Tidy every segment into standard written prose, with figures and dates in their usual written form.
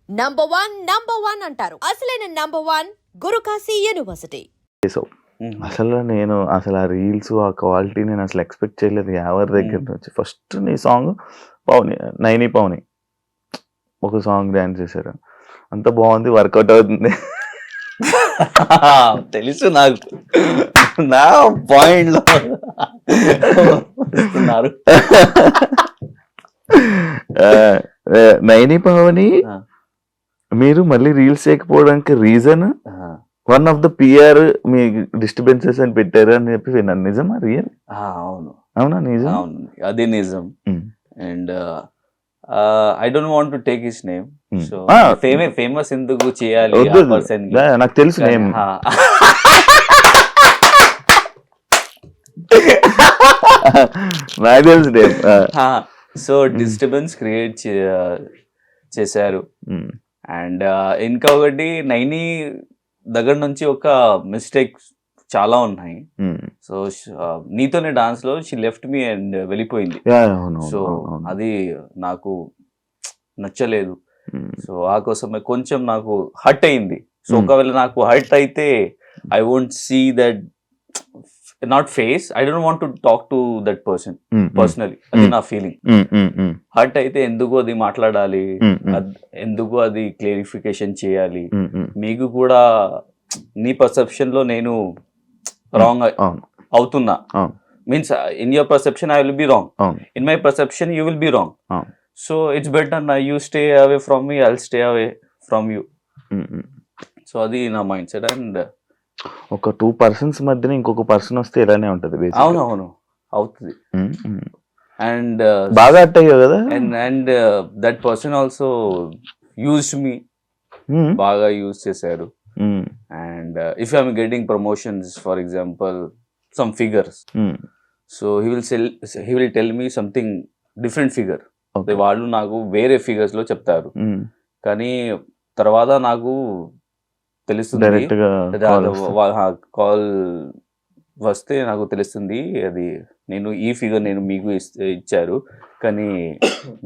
Number one అంటారు. అసలైన number 1 Guru Kashi university. చేసావు. అసలు ఆ రీల్స్ ఆ క్వాలిటీ నేను అసలు ఎక్స్పెక్ట్ చేయలేదు ఎవరి దగ్గర నుంచి. ఫస్ట్ నీ సాంగ్ పవని నైని పవని ఒక సాంగ్ డాన్స్ చేశారు, అంత బాగుంది, వర్కౌట్ అవుతుంది. తెలుసు నాకు, నా పాయింట్ లో వస్తున్నారు. నైని పవని మీరు మళ్ళీ రీల్స్ చేయకపోవడానికి reason one of the PR మీ డిస్టర్బెన్సెస్ అని పెట్టారు అని చెప్పి విన్నాను. నిజమా? రియల్? అవును అవునా? నిజం? అవును, అది నిజం. And I don't want to take his name. So famous ఎందుకు చేయాలి వద్దు, ఆ పర్సన్? నాకు తెలుసు నేమ్. నాకు తెలుసు నేమ్. సో డిస్టర్బెన్స్ క్రియేట్ చేశారు. అండ్ ఇంకొకటి నైని దగ్గర నుంచి ఒక మిస్టేక్ చాలా ఉన్నాయి. సో నీతోనే డాన్స్ లో షీ లెఫ్ట్ మీ అండ్ వెళ్ళిపోయింది. సో అది నాకు నచ్చలేదు. సో ఆ కోసమే కొంచెం నాకు హర్ట్ అయింది. సో ఒకవేళ నాకు హర్ట్ అయితే I won't see that, not face, I don't want to talk to that person personally. అది నా ఫీలింగ్. హర్ట్ అయితే ఎందుకు అది మాట్లాడాలి, ఎందుకు అది క్లారిఫికేషన్ చేయాలి? మీకు కూడా నీ పర్సెప్షన్ లో నేను రాంగ్ అవుతున్నా, means in your perception I will be wrong, in my perception you will be wrong. So it's better నా you stay away from me, I will stay away from you. So అది నా mind set. And ఒక 2 persons మధ్యన ఇంకొక person వస్తే ఇలానే ఉంటది. అవునవును అవుతుంది. అండ్ బాగా అట్ అయ్యావు కదా. And that person also used me, బాగా యూజ్ చేశారు. And if I'm getting promotions for example some figures, so he will tell me something different figure. వాళ్ళు నాకు వేరే ఫిగర్స్ లో చెప్తారు, కానీ తర్వాత నాకు తెలుస్తుంది, కాల్ వస్తే నాకు తెలుస్తుంది అది నేను ఈ ఫిగర్ నేను మీకు ఇచ్చారు, కానీ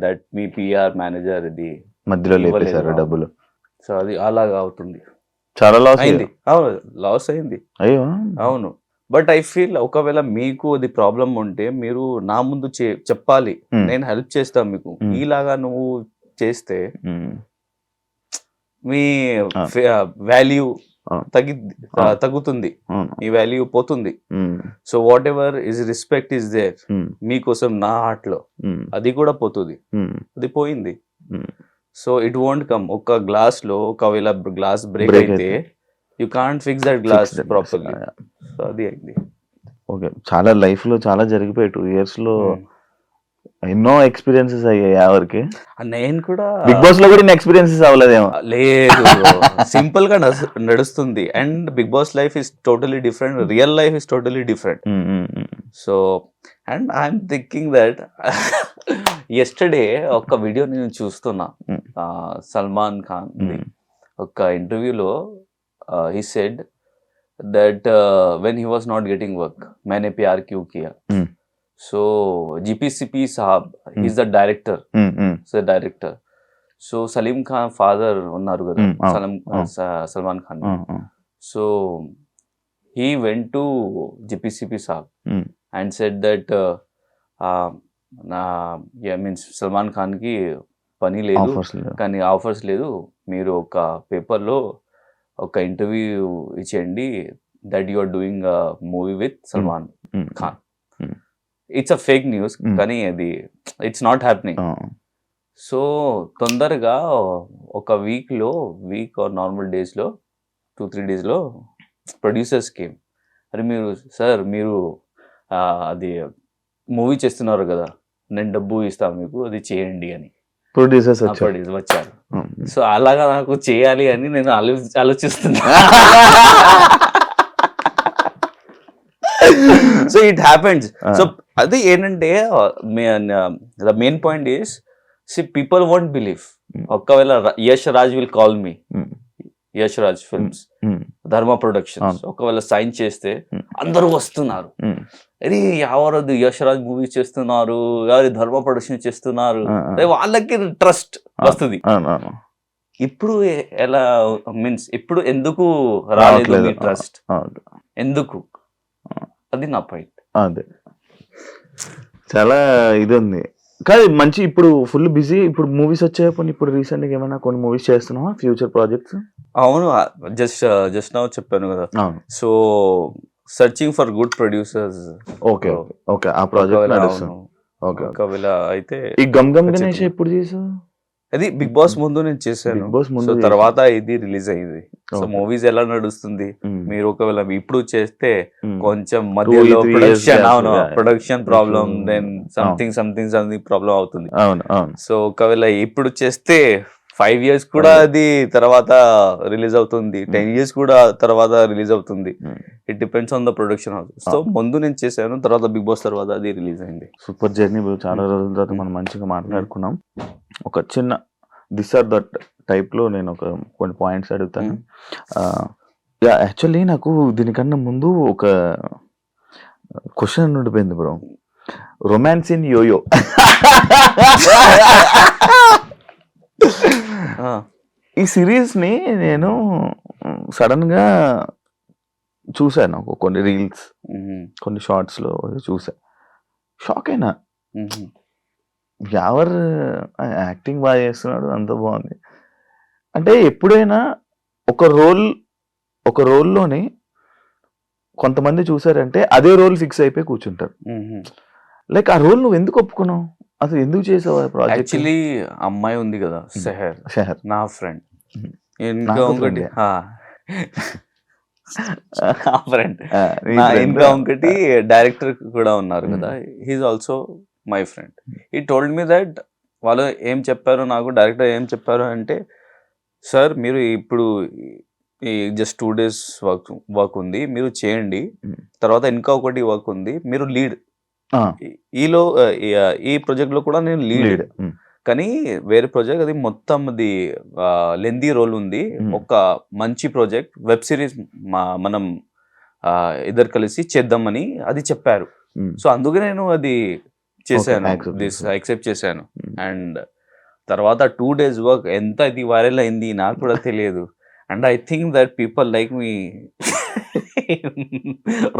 దట్ మీ పిఆర్ మేనేజర్ ఇది మధ్యలో లేపేశారు డబ్బులు. సో అది అలాగా అవుతుంది. చాలా లాస్ అయింది. అవును, లాస్ అయింది. అయ్యో అవును. బట్ ఐ ఫీల్ ఒకవేళ మీకు అది ప్రాబ్లం ఉంటే మీరు నా ముందు చెప్పాలి, నేను హెల్ప్ చేస్తాను మీకు. ఈలాగా నువ్వు చేస్తే మీ వాల్యూ తగ్గుతుంది, మీ వాల్యూ పోతుంది. So whatever is respect is there మీకోసం నా హార్ట్ లో, అది కూడా పోతుంది. అది పోయింది. So it won't come. ఒక గ్లాస్ లో ఒకవేళ గ్లాస్ బ్రేక్ అయితే you can't fix that glass properly. So అది అయింది. ఓకే, చాలా లైఫ్ లో చాలా జరిగిపోయాయి 2 years లో. ఎన్నో ఎక్స్పీరియన్సెస్ అయ్యాయి ఎవరికి. నేను కూడా బిగ్ బాస్ లో కూడా ఎక్స్పీరియన్సెస్ అవ్వలేదేమో. లేదు, సింపుల్ గా నడుస్తుంది. And Bigg Boss life is totally different, real life is totally different. So and I'm thinking that yesterday ఒక వీడియో నేను చూస్తున్నా, సల్మాన్ ఖాన్ ఒక ఇంటర్వ్యూలో he said that when he was not getting work, मैंने प्यार क्यों किया. So GPCP साहब, he's the director, so director. So Salim Khan father unnaru kada, Salman Khan. So he went to GPCP साहब and said that means Salman Khan ki పని లేదు, కానీ offers లేదు, మీరు ఒక పేపర్లో ఒక ఇంటర్వ్యూ ఇచ్చేయండి, that you are doing movie with Salman Khan. It's a fake news, కానీ అది ఇట్స్ నాట్ హ్యాపెనింగ్. సో తొందరగా ఒక వీక్ ఆర్ నార్మల్ డేస్లో 2-3 days ప్రొడ్యూసర్స్ కేమ్, అరే మీరు సార్ మీరు అది మూవీ చేస్తున్నారు కదా, నేను డబ్బు ఇస్తాను మీకు, అది చేయండి అని ప్రొడ్యూసర్స్ వచ్చారు. సో అలాగా నాకు చేయాలి అని నేను ఆలోచిస్తున్నా. So it happens. సో అది ఏంటంటే the main point is, people won't believe. ఒకవేళ Yash Raj will call me, Yash Raj films, Dharma productions ఒకవేళ సైన్ చేస్తే అందరూ వస్తున్నారు, అరే ఎవరది యష్ రాజ్ మూవీ చేస్తున్నారు, ఎవరి ధర్మ ప్రొడక్షన్ చేస్తున్నారు, వాళ్ళకి ట్రస్ట్ వస్తుంది. ఇప్పుడు ఎలా మీన్స్ ఇప్పుడు ఎందుకు రాలేదు రావట్లేదు. మీ ట్రస్ట్, అవును. ఎందుకు? అది నా పాయింట్. అదే చాలా ఇది ఉంది. కానీ మంచి ఇప్పుడు ఫుల్ బిజీ. ఇప్పుడు మూవీస్ వచ్చాయి. ఇప్పుడు రీసెంట్ గా ఏమైనా కొన్ని మూవీస్ చేస్తున్నావా? Future projects? అవును, జస్ట్ నౌ చెప్పాను కదా. అవును. So searching for good producers. Okay okay okay. ఆ ప్రాజెక్ట్ నడుస్తుంది. ఓకే. ఒకవేళ అయితే ఈ గమ్ గమ్ గణేష్ ఎప్పుడు చేసావు? అది బిగ్ బాస్ ముందు నేను చేశాను. బిగ్ బాస్ ముందు సో చేశావు. తర్వాత ఇది రిలీజ్ అయింది. So Okay. మూవీస్ ఎలా నడుస్తుంది, మ్మ్. మీరు ఒకవేళ ఇప్పుడు చేస్తే మ్మ్. కొంచెం మధ్యలో 3 years ప్రొడక్షన్, gap, అవును, yeah. ప్రొడక్షన్ ప్రాబ్లం, ఇప్పుడు- దెన్ సంథింగ్ ప్రాబ్లం అవుతుంది. అవును అవును. సో ఒకవేళ ఇప్పుడు చేస్తే 5 years కూడా అది తర్వాత రిలీజ్ అవుతుంది, 10 years కూడా తర్వాత రిలీజ్ అవుతుంది. మ్మ్. It depends on the production house. So ముందు నేను చేశాను, తర్వాత బిగ్ బాస్ తర్వాత అది రిలీజ్ అయింది. Super journey bro. చాలా రోజుల తర్వాత మనం మంచిగా మాట్లాడుకున్నాం. ఒక చిన్న దిస్ ఆర్ దట్ టైప్ లో నేను ఒక కొన్ని పాయింట్స్ అడుగుతాను. యాక్చువల్లీ నాకు దీనికన్నా ముందు ఒక క్వశ్చన్ ఉండిపోయింది బ్రో. రొమాన్స్ ఇన్ యోయో. ఈ సిరీస్ ని నేను సడన్ గా చూసాను. కొన్ని రీల్స్, కొన్ని షార్ట్స్ లో చూసా. షాక్ అయినా. ఎవరు యాక్టింగ్ బాగా చేస్తున్నాడు, అంత బాగుంది. అంటే ఎప్పుడైనా ఒక రోల్లోని కొంతమంది చూసారంటే అదే రోల్ ఫిక్స్ అయిపోయి కూర్చుంటారు. లైక్ ఆ రోల్ నువ్వు ఎందుకు ఒప్పుకున్నావు? అసలు ఎందుకు చేసావు ఆ ప్రాజెక్ట్? యాక్చువల్లీ అమ్మాయి ఉంది కదా, సెహర్, షహర్ నా ఫ్రెండ్. నాకు ఇంకా ఒకటి ఫ్రెండ్, ఇంకా ఒకటి డైరెక్టర్ కూడా ఉన్నారు కదా, హీఈస్ ఆల్సో మై ఫ్రెండ్. ఈ టోల్డ్ మీ దట్ వాళ్ళు ఏం చెప్పారు నాకు, డైరెక్టర్ ఏం చెప్పారు అంటే, సార్ మీరు ఇప్పుడు ఈ జస్ట్ 2 days వర్క్ ఉంది, మీరు చేయండి, తర్వాత ఇంకా ఒకటి వర్క్ ఉంది, మీరు లీడ్. ఈలో ఈ ప్రాజెక్ట్ లో కూడా నేను లీడ్, కానీ వేరే ప్రాజెక్ట్ అది మొత్తం అది లెందీ రోల్ ఉంది. ఒక మంచి ప్రాజెక్ట్, వెబ్ సిరీస్ మనం ఇద్దరు కలిసి చేద్దామని అది చెప్పారు. సో అందుకే నేను అది చేశాను, యాక్సెప్ట్ చేశాను. అండ్ తర్వాత 2 days వర్క్ ఎంత ఇది వైరల్ అయింది నాకు కూడా తెలియదు. And I think that people like me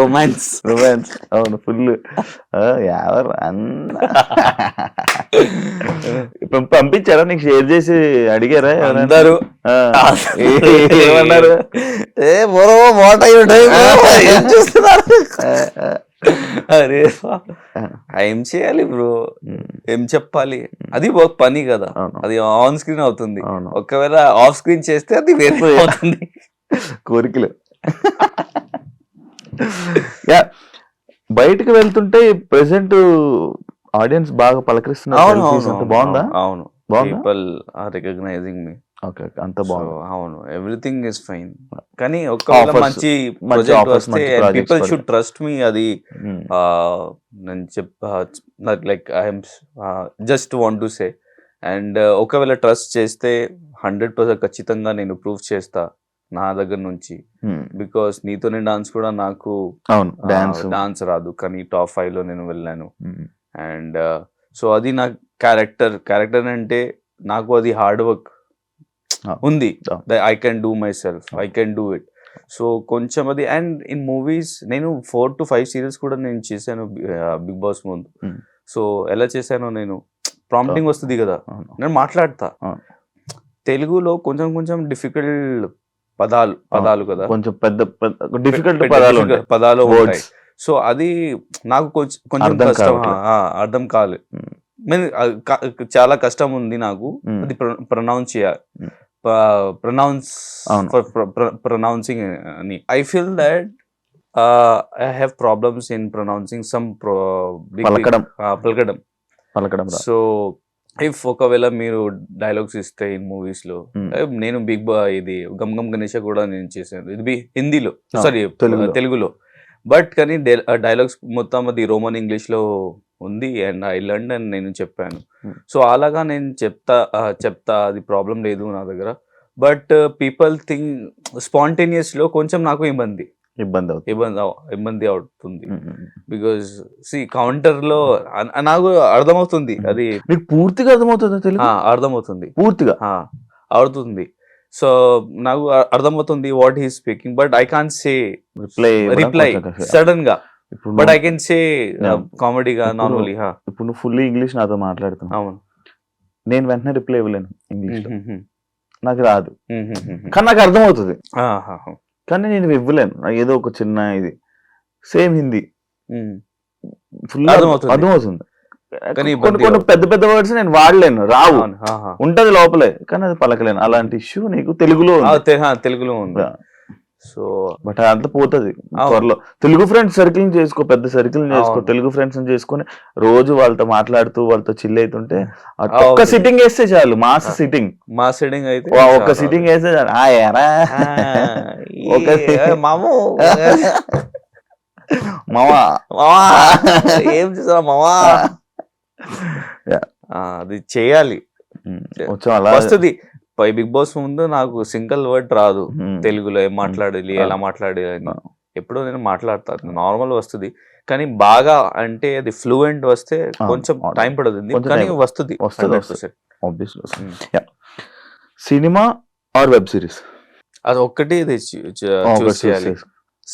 romance. అవును, ఫుల్. ఎవరు పంపించారా నీకు? షేర్ చేసి అడిగారా అందరూ? ఏమన్నారు? అరే ఏం చేయాలి బ్రో, ఏం చెప్పాలి? అది ఒక పని కదా, అది ఆన్ స్క్రీన్ అవుతుంది. ఒకవేళ ఆఫ్ స్క్రీన్ చేస్తే అది వేరే అవుతుంది. కోరికలు. బయటకు వెళ్తుంటే ప్రెసెంట్ ఆడియన్స్ బాగా పలకరిస్తున్నారు. బాగుందా? అవును, పీపుల్ ఆర్ రికగ్నైజింగ్ మీ. ఓకే, అంత బాగుంది. అవును, ఎవ్రీథింగ్ ఇస్ ఫైన్. కానీ ఒకవేళ మంచి ప్రాజెక్ట్ వస్తే పీపుల్ షుడ్ ట్రస్ట్ మీ. అది నేను like I'm just want to say. And ఒకవేళ ట్రస్ట్ చేస్తే 100% ఖచ్చితంగా నేను ప్రూవ్ చేస్తా నా దగ్గర నుంచి. బికాస్ నీతోనే డాన్స్ కూడా నాకు డాన్స్ రాదు, కానీ టాప్ 5 లో నేను వెళ్ళాను. అండ్ సో అది నా క్యారెక్టర్ అంటే నాకు అది హార్డ్ వర్క్ ఉంది. I can do my self, I can do it. So కొంచెం అది. అండ్ ఇన్ మూవీస్ నేను 4 to 5 సీరియల్స్ కూడా నేను చేశాను బిగ్ బాస్ ముందు. సో ఎలా చేశానో, నేను ప్రాంప్టింగ్ వస్తుంది కదా, నేను మాట్లాడతా. తెలుగులో కొంచెం డిఫికల్ట్ పదాలు కదా, కొంచెం పెద్ద డిఫికల్ట్ పదాలు ఉంటాయి. సో అది నాకు కొంచెం కష్టం, అర్థం కాలేదు. చాలా కష్టం ఉంది నాకు అది ప్రొనౌన్సింగ్ అని. I feel that I have problems in pronouncing some పలకడం. సో ఇఫ్ ఒకవేళ మీరు డైలాగ్స్ ఇస్తే ఇన్ మూవీస్ లో, నేను ఇది గమ్ గమ్ గణేష కూడా నేను చేశాను, ఇది హిందీలో, సారీ తెలుగులో. బట్ కానీ డైలాగ్స్ మొత్తం అది రోమన్ ఇంగ్లీష్ లో ఉంది. అండ్ ఐ లర్న్ అండ్ నేను చెప్పాను. సో అలాగా నేను చెప్తా అది ప్రాబ్లం లేదు నా దగ్గర. బట్ పీపుల్ థింక్ స్పాంటేనియస్ లో కొంచెం నాకు ఇబ్బంది అవుతుంది. బికాస్ కౌంటర్ లో నాకు అర్థమవుతుంది, అది మీకు పూర్తిగా అర్థమవుతుంది, అర్థమవుతుంది పూర్తిగా. అవుతుంది. సో నాకు అర్థమవుతుంది what he speaking, but I can't say reply sudden గా, ఇప్పుడు but I can say Yeah. కామెడీగా నార్మలీ. ఇప్పుడు నువ్వు ఫుల్లీ ఇంగ్లీష్ నాతో మాట్లాడుతున్నావు, అవును. నేను వెంటనే రిప్లై ఇవ్వలేను ఇంగ్లీష్ లో, మ్మ్. నాకు రాదు, మ్మ్. కానీ నాకు అర్థమవుతుంది, ఆహాహా. కానీ నేను ఇవ్వలేను. నాకు ఏదో ఒక చిన్న ఇది సేమ్ హిందీ మ్మ్. ఫుల్ అర్థమవుతుంది. అర్థమవుతుంది, కానీ కొన్ని కొన్ని పెద్ద పెద్ద వర్డ్స్ నేను వాడలేను, రావు, అవును. ఆహా. ఉంటది లోపలే కానీ అది పలకలేను. అలాంటి ఇష్యూ నీకు తెలుగులో తెలుగులో ఉంది. సో బట్ అదంతా పోతుంది అవును. త్వరలో. తెలుగు ఫ్రెండ్స్ సర్కిల్ చేసుకో, పెద్ద సర్కిల్ చేసుకో, అవును. తెలుగు ఫ్రెండ్స్ చేసుకొని రోజు వాళ్ళతో మాట్లాడుతూ వాళ్ళతో చిల్ అవుతుంటే అవును. ఒక్క సిట్టింగ్ వేస్తే చాలు, మాస్ సిట్టింగ్, మా సెట్టింగ్ అయితే ఒక్క చాలా. సిట్టింగ్ వేస్తే చాలు. ఆ ఏరా మాము మావా మావా ఏం చేసా మావా, అది చేయాలి. వచ్చాం అలా వస్తుంది. బిగ్ బాస్ ముందు నాకు సింగిల్ వర్డ్ రాదు ఉమ్. తెలుగులో, ఏం మాట్లాడాలి, ఎలా మాట్లాడాలి అని. ఆ. ఎప్పుడో నేను మాట్లాడతాను, నార్మల్ వస్తుంది, కానీ బాగా అంటే అది ఫ్లూయెంట్ వస్తే ఆ, కొంచెం అవును. టైం పడుతుంది, కొంచెం కానీ time. వస్తుంది. వస్తుంది, 100%. Obviously. Cinema or web series? అది ఒక్కటి చూస్ చేయాలి,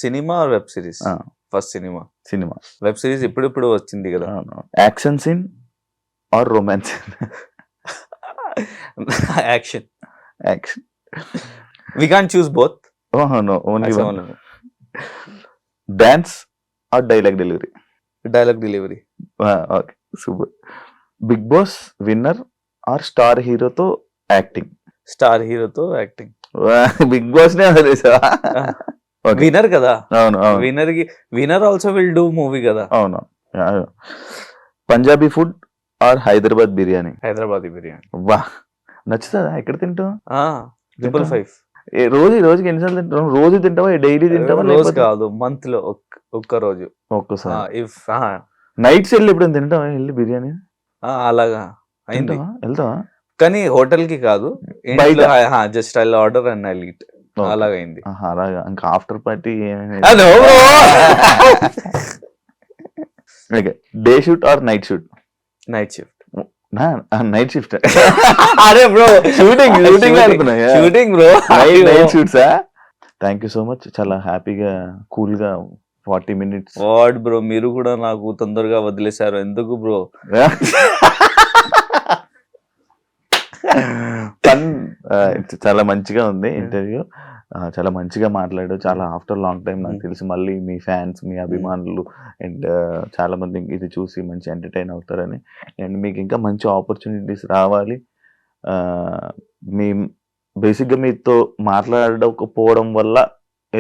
సినిమా ఆర్ వెబ్ సిరీస్. ఆ. First cinema, cinema. Web series ఇప్పుడు వచ్చింది కదా. Action scene or romance? Action. Action. We can't choose both. No, only dance or dialogue delivery? Dialogue delivery. Okay, super. Bigg Boss winner or star హీరోతో acting? Star హీరోతో acting. Bigg Boss నే వదిలేసావా? Okay. Winner కదా, అవును అవును winner also will do movie కదా. అవును. Punjabi food or Hyderabad biryani? Hyderabadi biryani. వా, నచ్చుతుందా? ఎక్కడ తింటావు? 555. రోజుకి ఎన్నిసార్లు తింటావు? రోజు తింటావా, డైలీ తింటావా? రోజు లేకపోతే కాదు, మంత్ లో ఒక్క రోజు. ఒక్కసారి. ఇఫ్ నైట్స్ వెళ్ళి ఎప్పుడైనా తింటావా వెళ్ళి బిర్యానీ? అలాగా అయింది, తింటావా? వెళ్తావా? కానీ హోటల్ కి కాదు, బయట? Just I order and I eat. అలాగా అయింది. అలాగా. ఇంకా after party day shoot or night shoot? Night shift. Night shift. అరే bro, shooting shooting bro, night షూట్సా? Thank you so much. చాలా హ్యాపీగా కూల్ గా 40 minutes. వాట్ బ్రో, మీరు కూడా నాకు తొందరగా వదిలేశారు ఎందుకు బ్రో? చాలా మంచిగా ఉంది ఇంటర్వ్యూ, చాలా మంచిగా మాట్లాడు. చాలా ఆఫ్టర్ లాంగ్ టైం నాకు తెలిసి మళ్ళీ మీ ఫ్యాన్స్, మీ అభిమానులు అండ్ చాలా మంది ఇది చూసి మంచి ఎంటర్టైన్ అవుతారని, అండ్ మీకు ఇంకా మంచి ఆపర్చునిటీస్ రావాలి. మీ బేసిక్గా మీతో మాట్లాడకపోవడం వల్ల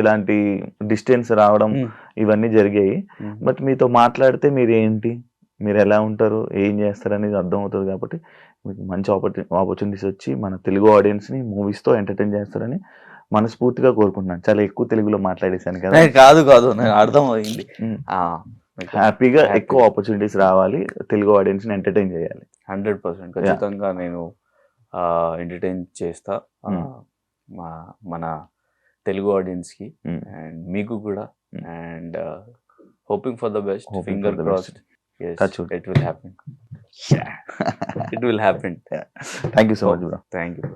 ఇలాంటి డిస్టెన్స్ రావడం ఇవన్నీ జరిగాయి. బట్ మీతో మాట్లాడితే మీరు ఏంటి, మీరు ఎలా ఉంటారు, ఏం చేస్తారు అనేది అర్థం అవుతుంది. కాబట్టి మీకు మంచి ఆపర్చునిటీస్ వచ్చి మన తెలుగు ఆడియన్స్ని మూవీస్తో ఎంటర్టైన్ చేస్తారని మనస్ఫూర్తిగా కోరుకుంటున్నాను. చాలా ఎక్కువ తెలుగులో మాట్లాడేశాను కదా. కాదు నాకు అర్థం అయింది. హ్యాపీగా ఎక్కువ ఆపర్చునిటీస్ రావాలి, తెలుగు ఆడియన్స్ని ఎంటర్టైన్ చేయాలి. 100% ఖచ్చితంగా నేను ఎంటర్టైన్ చేస్తా మన తెలుగు ఆడియన్స్ కి అండ్ మీకు కూడా. And hoping for the best, finger crossed. It will happen. It will happen. Thank you so much bro. Thank you.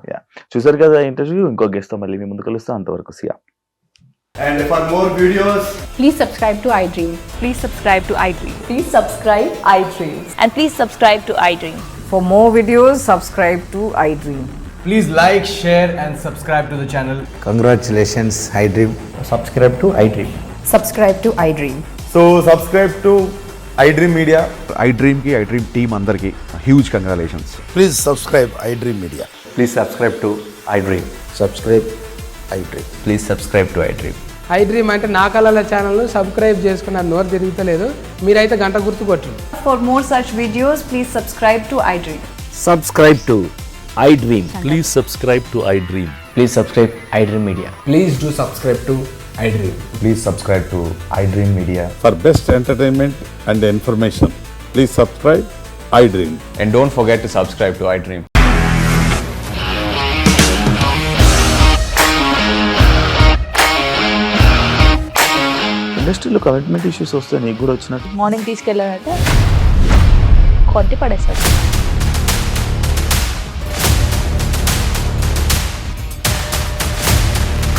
చూసారు కదా ఇంటర్వ్యూ. ఇంకో గెస్ట్ తో మళ్ళీ మీ ముందు కలుస్తాం. అంతవరకు సియా. And for more videos, Please subscribe to iDream. Please subscribe to iDream. Please subscribe iDream. And please subscribe to iDream. For more videos, subscribe to iDream. please like, share and subscribe to the channel. Congratulations, iDream. Subscribe to iDream. Subscribe to iDream. So subscribe to iDream Media. iDream ki iDream team andarki huge congratulations. Please subscribe iDream Media. Please subscribe to iDream. Subscribe iDream. Please subscribe to iDream. iDream అంటే నా కళల ఛానల్ను subscribe చేసుకున్న నోరు తిరుగుతలేదు, మీరైతే గంట గుర్తు కొట్టండి. For more such videos, please subscribe to iDream. Subscribe to iDream. Please subscribe to iDream. Please subscribe iDream Media. Please do subscribe to iDream. Please subscribe to iDream Media. For best entertainment and information, please subscribe iDream. And don't forget to subscribe to iDream. ఇండస్ట్రీలో commitment issues వస్తే నీకు కూడా వచ్చినట్టు? Morning తీసుకెళ్ళాలంటే కొట్టి పడేస్తారు.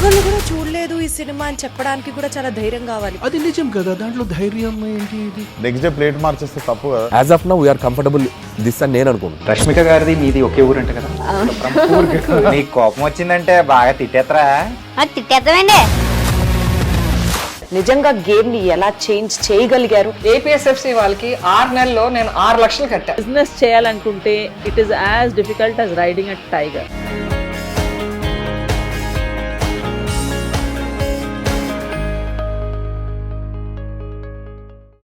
ఒక్కళ్ళు కూడా చూడలేదు ఈ సినిమా అని చెప్పడానికి కూడా చాలా ధైర్యం కావాలి. అది నిజం కదా, దాంట్లో ధైర్యం ఏంటి? ఇది నెక్స్ట్ డే ప్లేట్ మార్చేస్తే తప్పు కదా. As of now we are comfortable this అని నేను అనుకుంటున్నాను. రష్మిక గారిది మీది ఒకే ఊరంట కదా. నీకు కోపం వచ్చిందంటే బాగా తిట్టేత్తరా? తిట్టేద్దామండి. నిజంగా గేమ్ ని ఎలా చేంజ్ చేయగలిగారు? ఏపీఎస్ఎఫ్సి వాళ్ళకి 6 నెలల్లో నేను 6 లక్షలు కట్టా. బిజినెస్ చేయాలనుకుంటే it is as difficult as riding a tiger.